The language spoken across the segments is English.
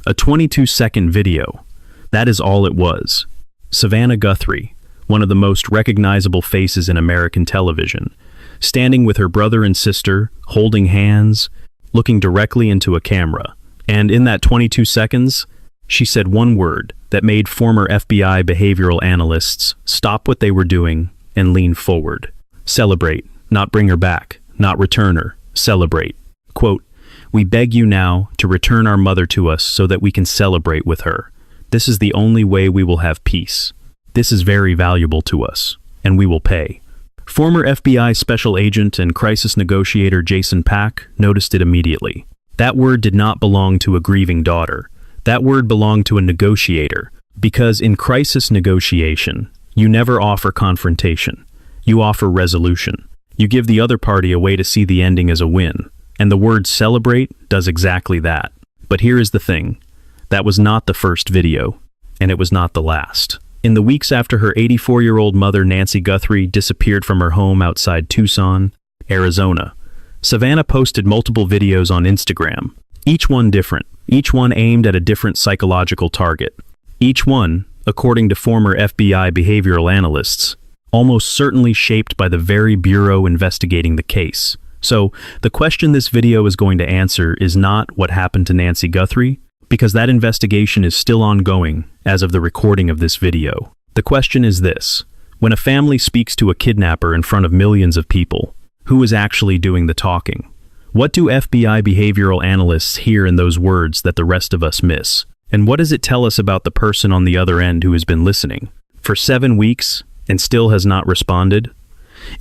A 22-second video. That is all it was. Savannah Guthrie, one of the most recognizable faces in American television, standing with her brother and sister, holding hands, looking directly into a camera. And in that 22 seconds, she said one word that made former FBI behavioral analysts stop what they were doing and lean forward. Celebrate, not bring her back, not return her, celebrate. Quote, "We beg you now to return our mother to us so that we can celebrate with her. This is the only way we will have peace. This is very valuable to us, and we will pay." Former FBI special agent and crisis negotiator Jason Pack noticed it immediately. That word did not belong to a grieving daughter. That word belonged to a negotiator, because in crisis negotiation, you never offer confrontation. You offer resolution. You give the other party a way to see the ending as a win, and the word celebrate does exactly that. But here is the thing. That was not the first video, and it was not the last. In the weeks after her 84-year-old mother Nancy Guthrie disappeared from her home outside Tucson, Arizona, Savannah posted multiple videos on Instagram, each one different, each one aimed at a different psychological target. Each one, according to former FBI behavioral analysts, almost certainly shaped by the very bureau investigating the case. So, the question this video is going to answer is not what happened to Nancy Guthrie, because that investigation is still ongoing as of the recording of this video. The question is this: when a family speaks to a kidnapper in front of millions of people, who is actually doing the talking? What do FBI behavioral analysts hear in those words that the rest of us miss? And what does it tell us about the person on the other end who has been listening for 7 weeks and still has not responded?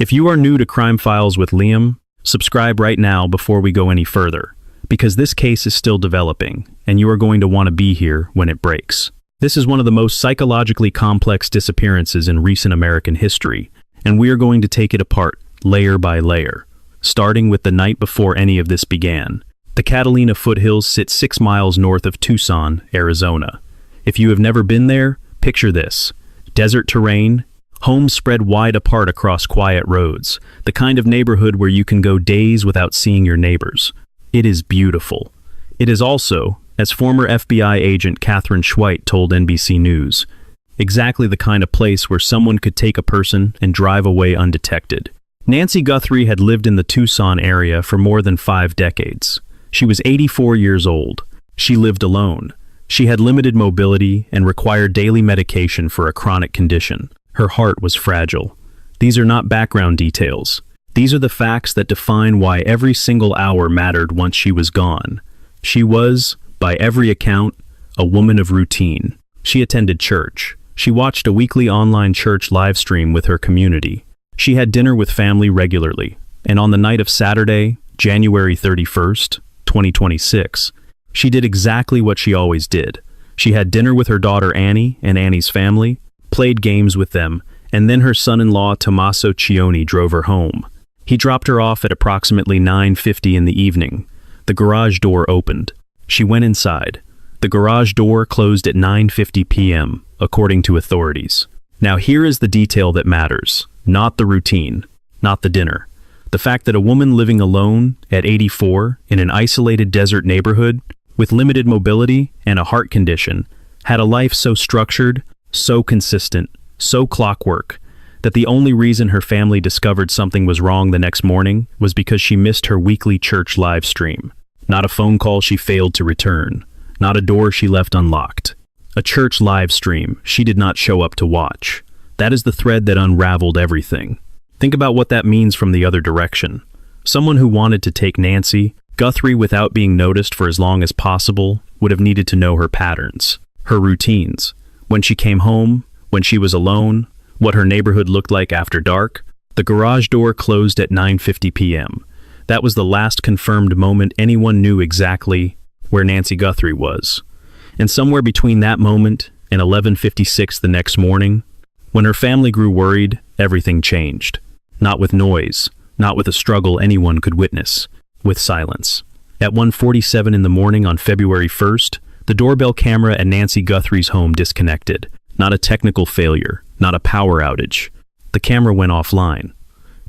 If you are new to Crime Files with Liam, subscribe right now before we go any further, because this case is still developing, and you are going to want to be here when it breaks. This is one of the most psychologically complex disappearances in recent American history, and we are going to take it apart layer by layer, starting with the night before any of this began. The Catalina foothills sit 6 miles north of Tucson, Arizona. If you have never been there, picture this: desert terrain, homes spread wide apart across quiet roads, the kind of neighborhood where you can go days without seeing your neighbors. It is beautiful. It is also, as former FBI agent Catherine Schweit told NBC News, exactly the kind of place where someone could take a person and drive away undetected. Nancy Guthrie had lived in the Tucson area for more than 5 decades. She was 84 years old. She lived alone. She had limited mobility and required daily medication for a chronic condition. Her heart was fragile. These are not background details. These are the facts that define why every single hour mattered once she was gone. She was, by every account, a woman of routine. She attended church. She watched a weekly online church live stream with her community. She had dinner with family regularly, and on the night of Saturday, January 31st, 2026, she did exactly what she always did. She had dinner with her daughter Annie and Annie's family, played games with them, and then her son-in-law Tommaso Cioni drove her home. He dropped her off at approximately 9:50 in the evening. The garage door opened. She went inside. The garage door closed at 9:50 p.m., according to authorities. Now here is the detail that matters. Not the routine, not the dinner. The fact that a woman living alone at 84 in an isolated desert neighborhood with limited mobility and a heart condition had a life so structured, so consistent, so clockwork, that the only reason her family discovered something was wrong the next morning was because she missed her weekly church live stream. Not a phone call she failed to return, not a door she left unlocked. A church live stream she did not show up to watch. That is the thread that unraveled everything. Think about what that means from the other direction. Someone who wanted to take Nancy Guthrie without being noticed for as long as possible would have needed to know her patterns, her routines. When she came home, when she was alone, what her neighborhood looked like after dark. The garage door closed at 9:50 p.m. That was the last confirmed moment anyone knew exactly where Nancy Guthrie was. And somewhere between that moment and 11:56 the next morning, when her family grew worried, everything changed. Not with noise, not with a struggle anyone could witness, with silence. At 1:47 in the morning on February 1st, the doorbell camera at Nancy Guthrie's home disconnected. Not a technical failure, not a power outage. The camera went offline.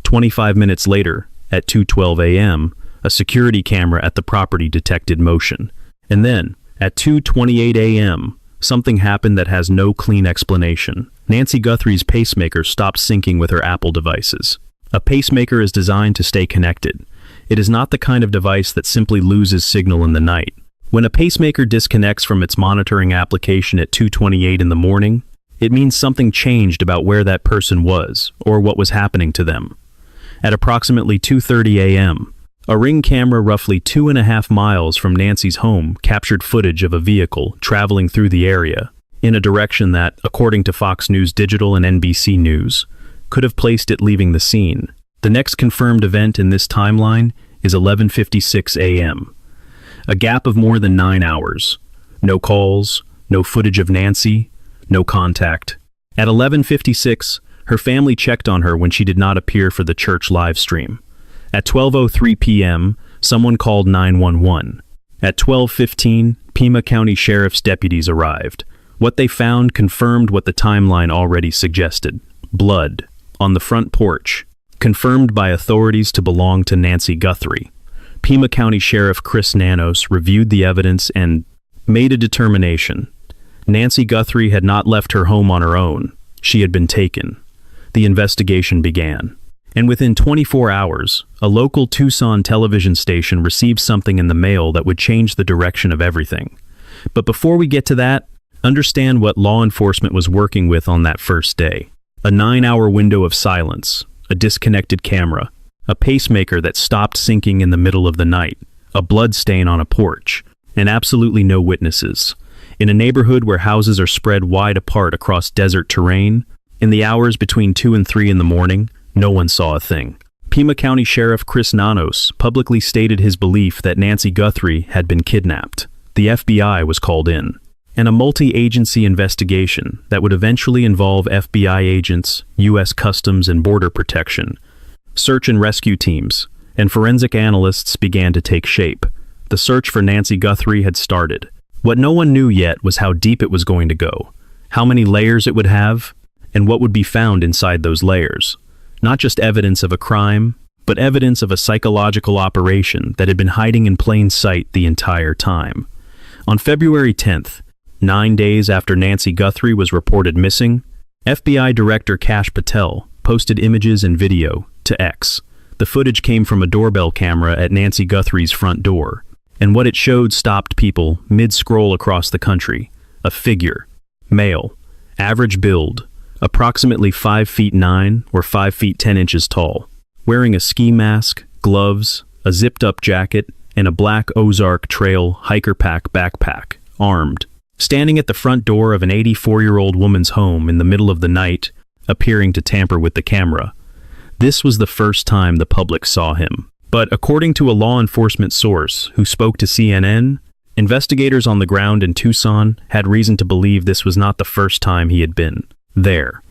25 minutes later, at 2:12 a.m., a security camera at the property detected motion. And then, At 2:28 a.m., something happened that has no clean explanation. Nancy Guthrie's pacemaker stopped syncing with her Apple devices. A pacemaker is designed to stay connected. It is not the kind of device that simply loses signal in the night. When a pacemaker disconnects from its monitoring application at 2:28 in the morning, it means something changed about where that person was or what was happening to them. At approximately 2:30 a.m., a Ring camera roughly 2.5 miles from Nancy's home captured footage of a vehicle traveling through the area in a direction that, according to Fox News Digital and NBC News, could have placed it leaving the scene. The next confirmed event in this timeline is 11:56 a.m. A gap of more than 9 hours. No calls, no footage of Nancy, no contact. At 11:56, her family checked on her when she did not appear for the church live stream. At 12:03 p.m., someone called 911. At 12:15, Pima County Sheriff's deputies arrived. What they found confirmed what the timeline already suggested. Blood on the front porch, confirmed by authorities to belong to Nancy Guthrie. Pima County Sheriff Chris Nanos reviewed the evidence and made a determination. Nancy Guthrie had not left her home on her own. She had been taken. The investigation began. And within 24 hours, a local Tucson television station received something in the mail that would change the direction of everything. But before we get to that, understand what law enforcement was working with on that first day. A 9-hour window of silence, a disconnected camera, a pacemaker that stopped syncing in the middle of the night, a blood stain on a porch, and absolutely no witnesses. In a neighborhood where houses are spread wide apart across desert terrain, in the hours between 2 and 3 in the morning, no one saw a thing. Pima County Sheriff Chris Nanos publicly stated his belief that Nancy Guthrie had been kidnapped. The FBI was called in, and a multi-agency investigation that would eventually involve FBI agents, U.S. Customs and Border Protection, search and rescue teams, and forensic analysts began to take shape. The search for Nancy Guthrie had started. What no one knew yet was how deep it was going to go, how many layers it would have, and what would be found inside those layers. Not just evidence of a crime, but evidence of a psychological operation that had been hiding in plain sight the entire time. On February 10th, 9 days after Nancy Guthrie was reported missing, FBI Director Kash Patel posted images and video to X. The footage came from a doorbell camera at Nancy Guthrie's front door, and what it showed stopped people mid-scroll across the country. A figure, male, average build, approximately 5 feet 9 or 5 feet 10 inches tall, wearing a ski mask, gloves, a zipped-up jacket, and a black Ozark Trail hiker pack backpack, armed, standing at the front door of an 84-year-old woman's home in the middle of the night, appearing to tamper with the camera. This was the first time the public saw him. But according to a law enforcement source who spoke to CNN, investigators on the ground in Tucson had reason to believe this was not the first time he had been there.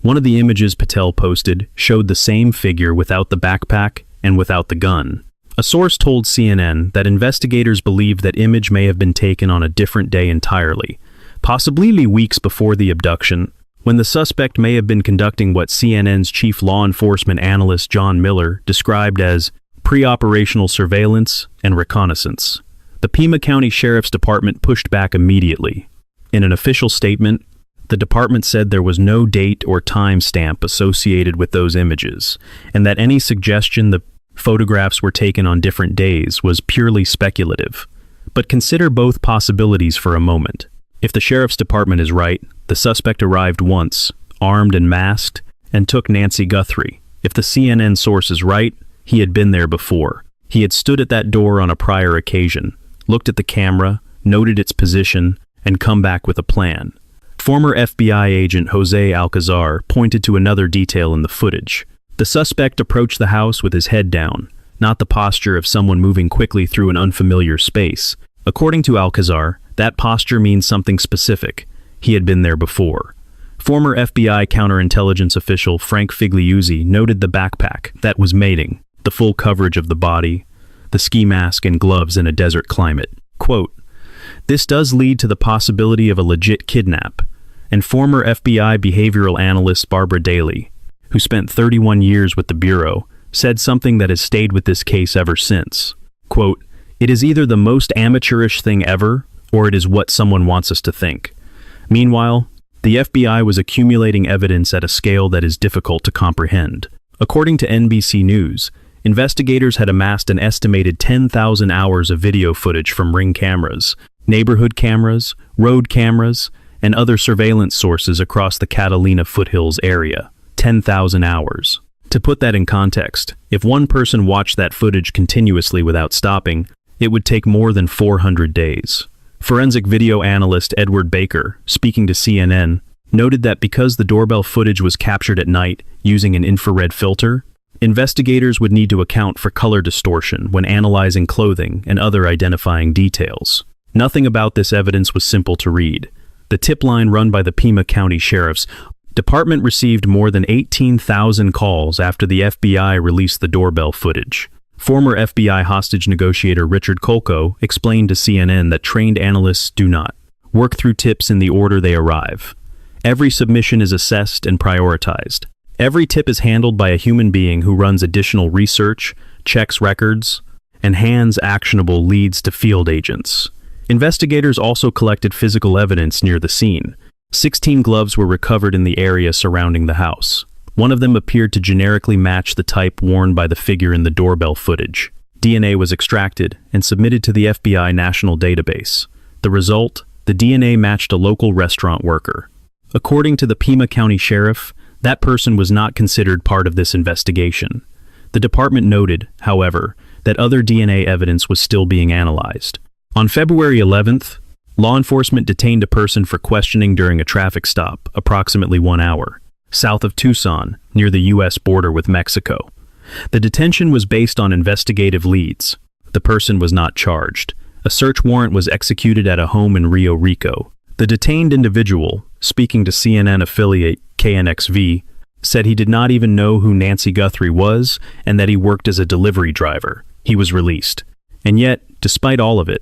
One of the images Patel posted showed the same figure without the backpack and without the gun. A source told CNN that investigators believed that image may have been taken on a different day entirely, possibly weeks before the abduction, when the suspect may have been conducting what CNN's chief law enforcement analyst John Miller described as pre-operational surveillance and reconnaissance. The Pima County Sheriff's Department pushed back immediately. In an official statement, the department said there was no date or time stamp associated with those images, and that any suggestion the photographs were taken on different days was purely speculative. But consider both possibilities for a moment. If the sheriff's department is right, the suspect arrived once, armed and masked, and took Nancy Guthrie. If the CNN source is right, he had been there before. He had stood at that door on a prior occasion, looked at the camera, noted its position, and come back with a plan. Former FBI agent Jose Alcazar pointed to another detail in the footage. The suspect approached the house with his head down, not the posture of someone moving quickly through an unfamiliar space. According to Alcazar, that posture means something specific. He had been there before. Former FBI counterintelligence official Frank Figliuzzi noted the backpack that was mating, the full coverage of the body, the ski mask and gloves in a desert climate. Quote, "This does lead to the possibility of a legit kidnap," and former FBI behavioral analyst Barbara Daly, who spent 31 years with the Bureau, said something that has stayed with this case ever since. Quote, "It is either the most amateurish thing ever, or it is what someone wants us to think. Meanwhile, the FBI was accumulating evidence at a scale that is difficult to comprehend. According to NBC News, investigators had amassed an estimated 10,000 hours of video footage from Ring cameras, neighborhood cameras, road cameras, and other surveillance sources across the Catalina foothills area. 10,000 hours. To put that in context, if one person watched that footage continuously without stopping, it would take more than 400 days. Forensic video analyst Edward Baker, speaking to CNN, noted that because the doorbell footage was captured at night using an infrared filter, investigators would need to account for color distortion when analyzing clothing and other identifying details. Nothing about this evidence was simple to read. The tip line run by the Pima County Sheriff's Department received more than 18,000 calls after the FBI released the doorbell footage. Former FBI hostage negotiator Richard Kolko explained to CNN that trained analysts do not work through tips in the order they arrive. Every submission is assessed and prioritized. Every tip is handled by a human being who runs additional research, checks records, and hands actionable leads to field agents. Investigators also collected physical evidence near the scene. 16 gloves were recovered in the area surrounding the house. One of them appeared to generically match the type worn by the figure in the doorbell footage. DNA was extracted and submitted to the FBI National Database. The result? The DNA matched a local restaurant worker. According to the Pima County Sheriff, that person was not considered part of this investigation. The department noted, however, that other DNA evidence was still being analyzed. On February 11th, law enforcement detained a person for questioning during a traffic stop, approximately 1 hour, south of Tucson, near the U.S. border with Mexico. The detention was based on investigative leads. The person was not charged. A search warrant was executed at a home in Rio Rico. The detained individual, speaking to CNN affiliate KNXV, said he did not even know who Nancy Guthrie was and that he worked as a delivery driver. He was released. And yet, despite all of it,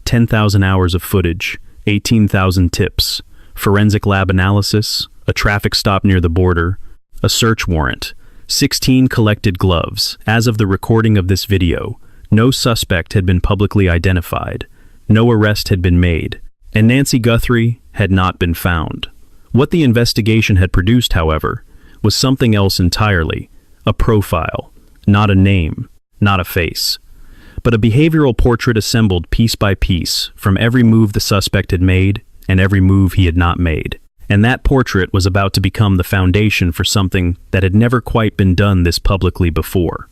10,000 hours of footage, 18,000 tips, forensic lab analysis, a traffic stop near the border, a search warrant, 16 collected gloves. As of the recording of this video, no suspect had been publicly identified, no arrest had been made, and Nancy Guthrie had not been found. What the investigation had produced, however, was something else entirely, a profile, not a name, not a face, but a behavioral portrait assembled piece by piece from every move the suspect had made and every move he had not made. And that portrait was about to become the foundation for something that had never quite been done this publicly before.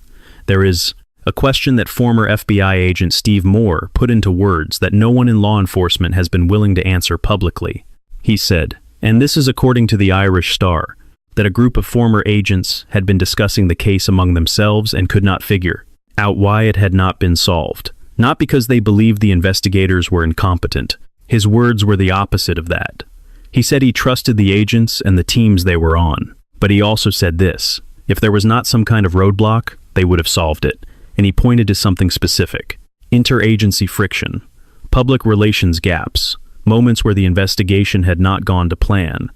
There is a question that former FBI agent Steve Moore put into words that no one in law enforcement has been willing to answer publicly. He said, and this is according to the Irish Star, that a group of former agents had been discussing the case among themselves and could not figure out why it had not been solved. Not because they believed the investigators were incompetent. His words were the opposite of that. He said he trusted the agents and the teams they were on. But he also said this: if there was not some kind of roadblock, they would have solved it. And he pointed to something specific: interagency friction, public relations gaps, moments where the investigation had not gone to plan.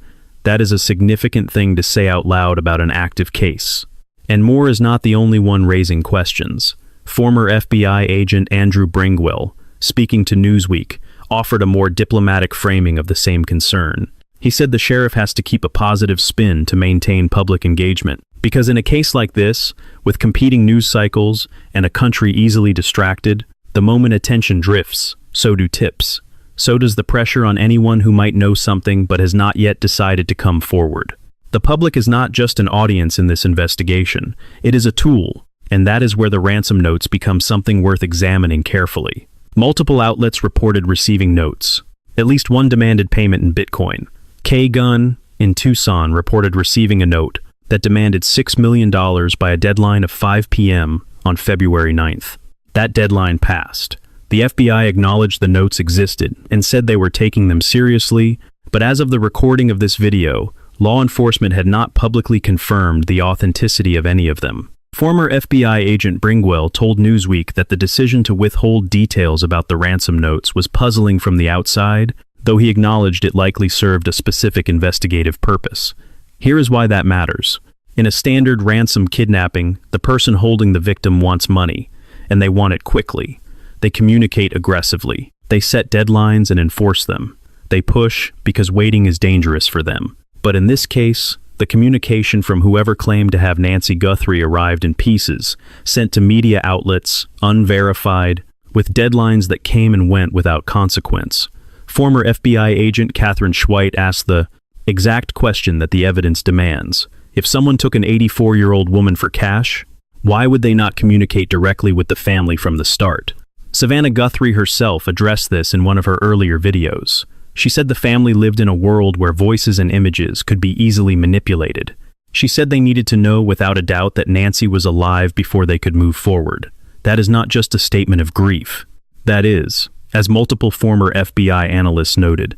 That is a significant thing to say out loud about an active case. And Moore is not the only one raising questions. Former FBI agent Andrew Bringwell, speaking to Newsweek, offered a more diplomatic framing of the same concern. He said the sheriff has to keep a positive spin to maintain public engagement, because in a case like this, with competing news cycles and a country easily distracted, the moment attention drifts, so do tips. So does the pressure on anyone who might know something but has not yet decided to come forward. The public is not just an audience in this investigation, it is a tool, and that is where the ransom notes become something worth examining carefully. Multiple outlets reported receiving notes. At least one demanded payment in Bitcoin. K-Gun in Tucson reported receiving a note that demanded $6 million by a deadline of 5 p.m. on February 9th. That deadline passed. The FBI acknowledged the notes existed and said they were taking them seriously, but as of the recording of this video, law enforcement had not publicly confirmed the authenticity of any of them. Former FBI agent Bringwell told Newsweek that the decision to withhold details about the ransom notes was puzzling from the outside, though he acknowledged it likely served a specific investigative purpose. Here is why that matters. In a standard ransom kidnapping, the person holding the victim wants money, and they want it quickly. They communicate aggressively. They set deadlines and enforce them. They push because waiting is dangerous for them. But in this case, the communication from whoever claimed to have Nancy Guthrie arrived in pieces, sent to media outlets, unverified, with deadlines that came and went without consequence. Former FBI agent Catherine Schweit asked the exact question that the evidence demands. If someone took an 84-year-old woman for cash, why would they not communicate directly with the family from the start? Savannah Guthrie herself addressed this in one of her earlier videos. She said the family lived in a world where voices and images could be easily manipulated. She said they needed to know without a doubt that Nancy was alive before they could move forward. That is not just a statement of grief. That is, as multiple former FBI analysts noted,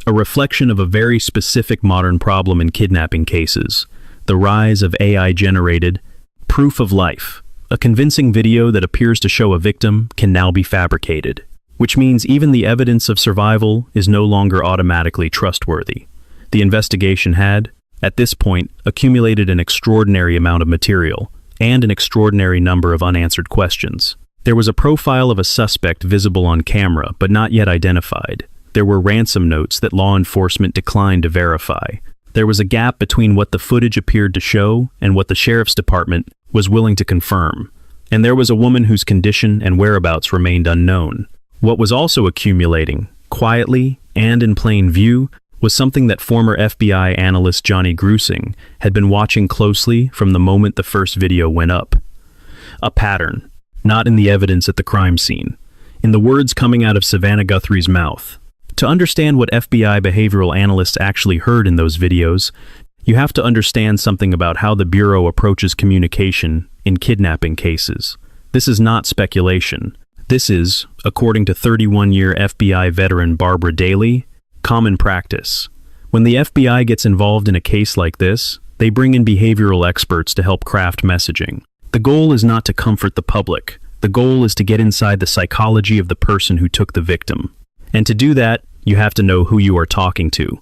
a reflection of a very specific modern problem in kidnapping cases: the rise of AI-generated proof of life. A convincing video that appears to show a victim can now be fabricated, which means even the evidence of survival is no longer automatically trustworthy. The investigation had, at this point, accumulated an extraordinary amount of material and an extraordinary number of unanswered questions. There was a profile of a suspect visible on camera but not yet identified. There were ransom notes that law enforcement declined to verify. There was a gap between what the footage appeared to show and what the sheriff's department was willing to confirm. And there was a woman whose condition and whereabouts remained unknown. What was also accumulating, quietly and in plain view, was something that former FBI analyst Johnny Grusing had been watching closely from the moment the first video went up. A pattern, not in the evidence at the crime scene, in the words coming out of Savannah Guthrie's mouth. To understand what FBI behavioral analysts actually heard in those videos, you have to understand something about how the Bureau approaches communication in kidnapping cases. This is not speculation. This is, according to 31-year FBI veteran Barbara Daly, common practice. When the FBI gets involved in a case like this, they bring in behavioral experts to help craft messaging. The goal is not to comfort the public. The goal is to get inside the psychology of the person who took the victim. And to do that, you have to know who you are talking to.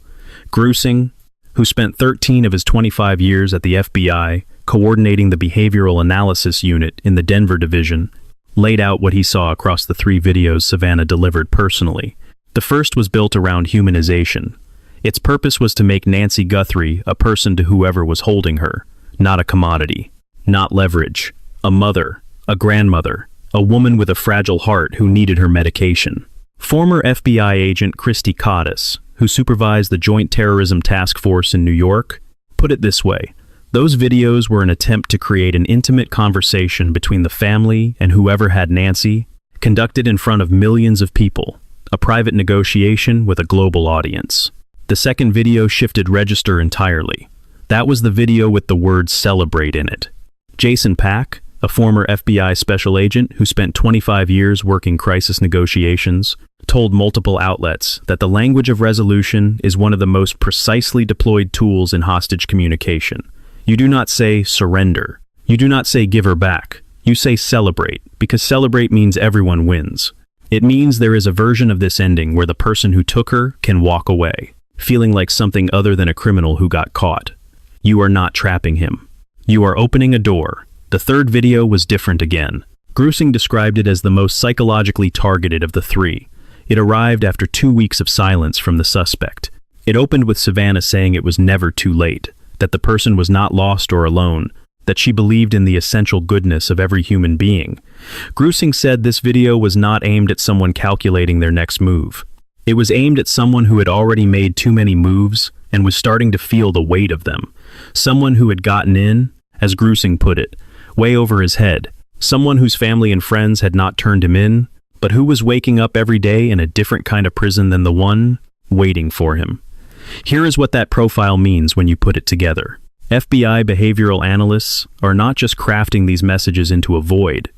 Grusing, who spent 13 of his 25 years at the FBI coordinating the behavioral analysis unit in the Denver division, laid out what he saw across the 3 videos Savannah delivered personally. The first was built around humanization. Its purpose was to make Nancy Guthrie a person to whoever was holding her, not a commodity, not leverage, a mother, a grandmother, a woman with a fragile heart who needed her medication. Former FBI agent Christy Cottis, who supervised the Joint Terrorism Task Force in New York, put it this way: those videos were an attempt to create an intimate conversation between the family and whoever had Nancy, conducted in front of millions of people, a private negotiation with a global audience. The second video shifted register entirely. That was the video with the word "celebrate" in it. Jason Pack, a former FBI special agent who spent 25 years working crisis negotiations, told multiple outlets that the language of resolution is one of the most precisely deployed tools in hostage communication. You do not say surrender. You do not say give her back. You say celebrate, because celebrate means everyone wins. It means there is a version of this ending where the person who took her can walk away, feeling like something other than a criminal who got caught. You are not trapping him. You are opening a door. The third video was different again. Grusing described it as the most psychologically targeted of the 3. It arrived after 2 weeks of silence from the suspect. It opened with Savannah saying it was never too late, that the person was not lost or alone, that she believed in the essential goodness of every human being. Grusing said this video was not aimed at someone calculating their next move. It was aimed at someone who had already made too many moves and was starting to feel the weight of them. Someone who had gotten in, as Grusing put it, way over his head. Someone whose family and friends had not turned him in, but who was waking up every day in a different kind of prison than the one waiting for him. Here is what that profile means when you put it together. FBI behavioral analysts are not just crafting these messages into a void.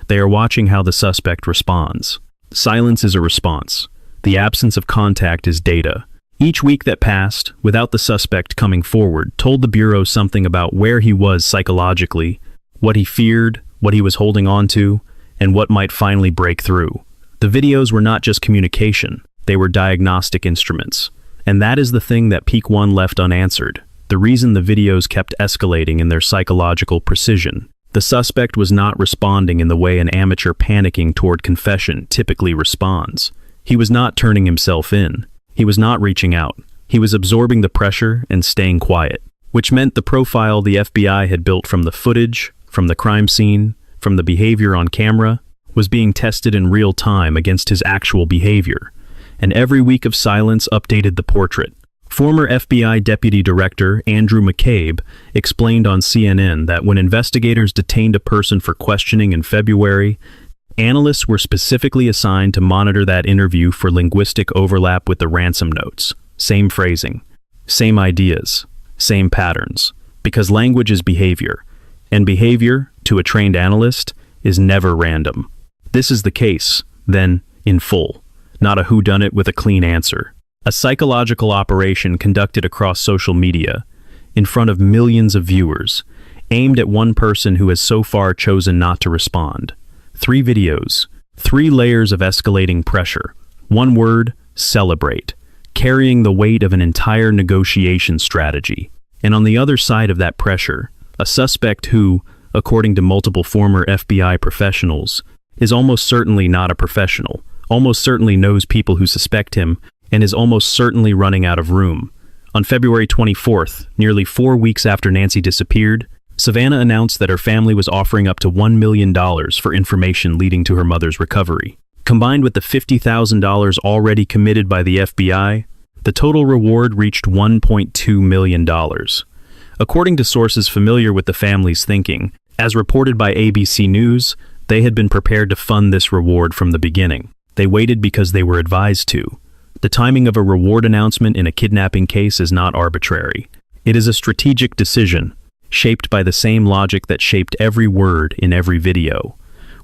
They are watching how the suspect responds. Silence is a response. The absence of contact is data. Each week that passed, without the suspect coming forward, told the Bureau something about where he was psychologically, what he feared, what he was holding on to, and what might finally break through. The videos were not just communication, they were diagnostic instruments. And that is the thing that Peak 1 left unanswered. The reason the videos kept escalating in their psychological precision. The suspect was not responding in the way an amateur panicking toward confession typically responds. He was not turning himself in. He was not reaching out. He was absorbing the pressure and staying quiet, which meant the profile the FBI had built from the footage, from the crime scene, from the behavior on camera, was being tested in real time against his actual behavior. And every week of silence updated the portrait. Former FBI Deputy Director Andrew McCabe explained on CNN that when investigators detained a person for questioning in February, analysts were specifically assigned to monitor that interview for linguistic overlap with the ransom notes. Same phrasing, same ideas, same patterns, because language is behavior, and behavior, to a trained analyst, is never random. This is the case, then, in full, not a whodunit with a clean answer. A psychological operation conducted across social media, in front of millions of viewers, aimed at one person who has so far chosen not to respond. 3 videos, 3 layers of escalating pressure, one word, celebrate, carrying the weight of an entire negotiation strategy. And on the other side of that pressure, a suspect who, according to multiple former FBI professionals, is almost certainly not a professional, almost certainly knows people who suspect him, and is almost certainly running out of room. On February 24th, nearly 4 weeks after Nancy disappeared, Savannah announced that her family was offering up to $1 million for information leading to her mother's recovery. Combined with the $50,000 already committed by the FBI, the total reward reached $1.2 million. According to sources familiar with the family's thinking, as reported by ABC News, they had been prepared to fund this reward from the beginning. They waited because they were advised to. The timing of a reward announcement in a kidnapping case is not arbitrary. It is a strategic decision, shaped by the same logic that shaped every word in every video.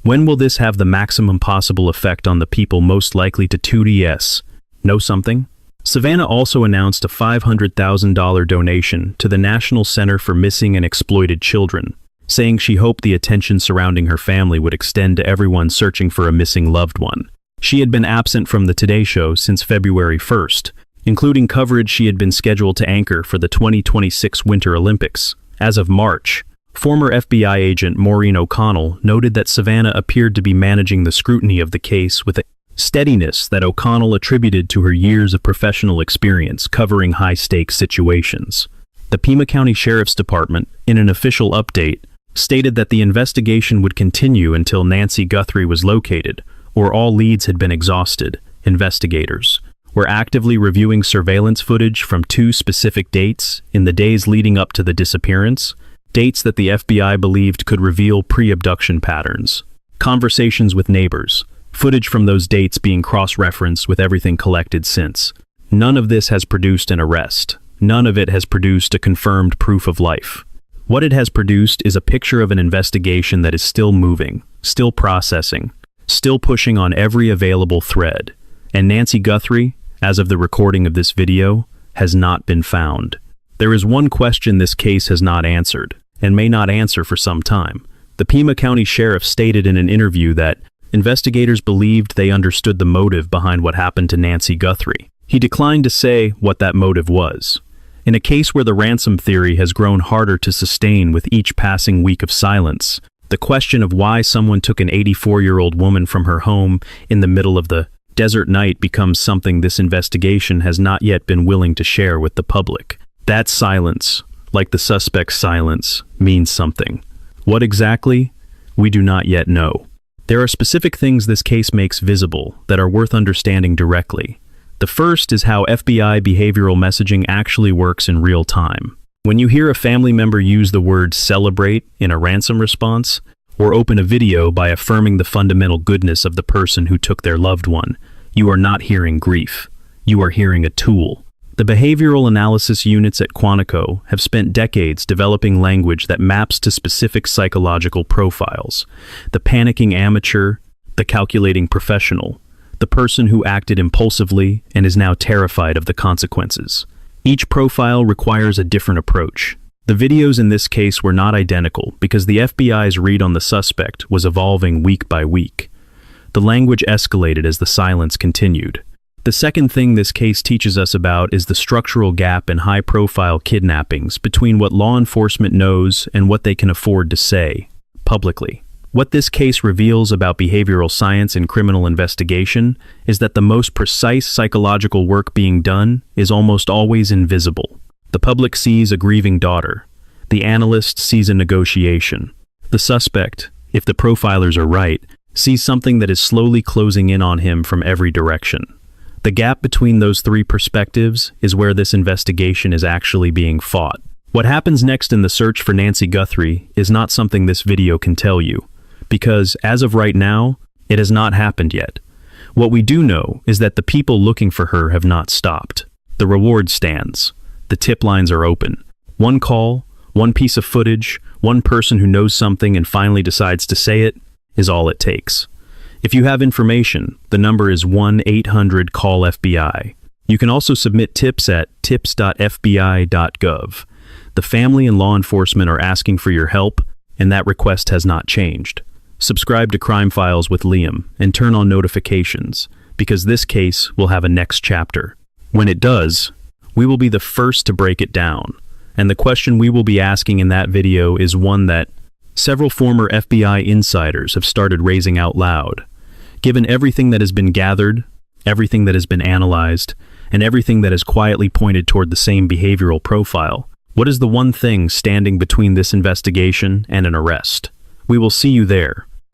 When will this have the maximum possible effect on the people most likely to 2DS? Know something? Savannah also announced a $500,000 donation to the National Center for Missing and Exploited Children, saying she hoped the attention surrounding her family would extend to everyone searching for a missing loved one. She had been absent from the Today Show since February 1st, including coverage she had been scheduled to anchor for the 2026 Winter Olympics. As of March, former FBI agent Maureen O'Connell noted that Savannah appeared to be managing the scrutiny of the case with a steadiness that O'Connell attributed to her years of professional experience covering high-stakes situations. The Pima County Sheriff's Department, in an official update, stated that the investigation would continue until Nancy Guthrie was located, or all leads had been exhausted. Investigators were actively reviewing surveillance footage from 2 specific dates in the days leading up to the disappearance, dates that the FBI believed could reveal pre-abduction patterns. Conversations with neighbors, footage from those dates being cross-referenced with everything collected since. None of this has produced an arrest. None of it has produced a confirmed proof of life. What it has produced is a picture of an investigation that is still moving, still processing, still pushing on every available thread. And Nancy Guthrie, as of the recording of this video, has not been found. There is one question this case has not answered, and may not answer for some time. The Pima County Sheriff stated in an interview that investigators believed they understood the motive behind what happened to Nancy Guthrie. He declined to say what that motive was. In a case where the ransom theory has grown harder to sustain with each passing week of silence, the question of why someone took an 84-year-old woman from her home in the middle of the desert night becomes something this investigation has not yet been willing to share with the public. That silence, like the suspect's silence, means something. What exactly? We do not yet know. There are specific things this case makes visible that are worth understanding directly. The first is how FBI behavioral messaging actually works in real time. When you hear a family member use the word celebrate in a ransom response, or open a video by affirming the fundamental goodness of the person who took their loved one, you are not hearing grief. You are hearing a tool. The behavioral analysis units at Quantico have spent decades developing language that maps to specific psychological profiles. The panicking amateur, the calculating professional, the person who acted impulsively and is now terrified of the consequences. Each profile requires a different approach. The videos in this case were not identical because the FBI's read on the suspect was evolving week by week. The language escalated as the silence continued. The second thing this case teaches us about is the structural gap in high-profile kidnappings between what law enforcement knows and what they can afford to say publicly. What this case reveals about behavioral science in criminal investigation is that the most precise psychological work being done is almost always invisible. The public sees a grieving daughter. The analyst sees a negotiation. The suspect, if the profilers are right, sees something that is slowly closing in on him from every direction. The gap between those three perspectives is where this investigation is actually being fought. What happens next in the search for Nancy Guthrie is not something this video can tell you, because as of right now, it has not happened yet. What we do know is that the people looking for her have not stopped. The reward stands. The tip lines are open. One call, one piece of footage, one person who knows something and finally decides to say it is all it takes. If you have information, the number is 1-800-CALL-FBI. You can also submit tips at tips.fbi.gov. The family and law enforcement are asking for your help, and that request has not changed. Subscribe to Crime Files with Liam and turn on notifications, because this case will have a next chapter. When it does, we will be the first to break it down, and the question we will be asking in that video is one that several former FBI insiders have started raising out loud. Given everything that has been gathered, everything that has been analyzed, and everything that has quietly pointed toward the same behavioral profile, what is the one thing standing between this investigation and an arrest? We will see you there.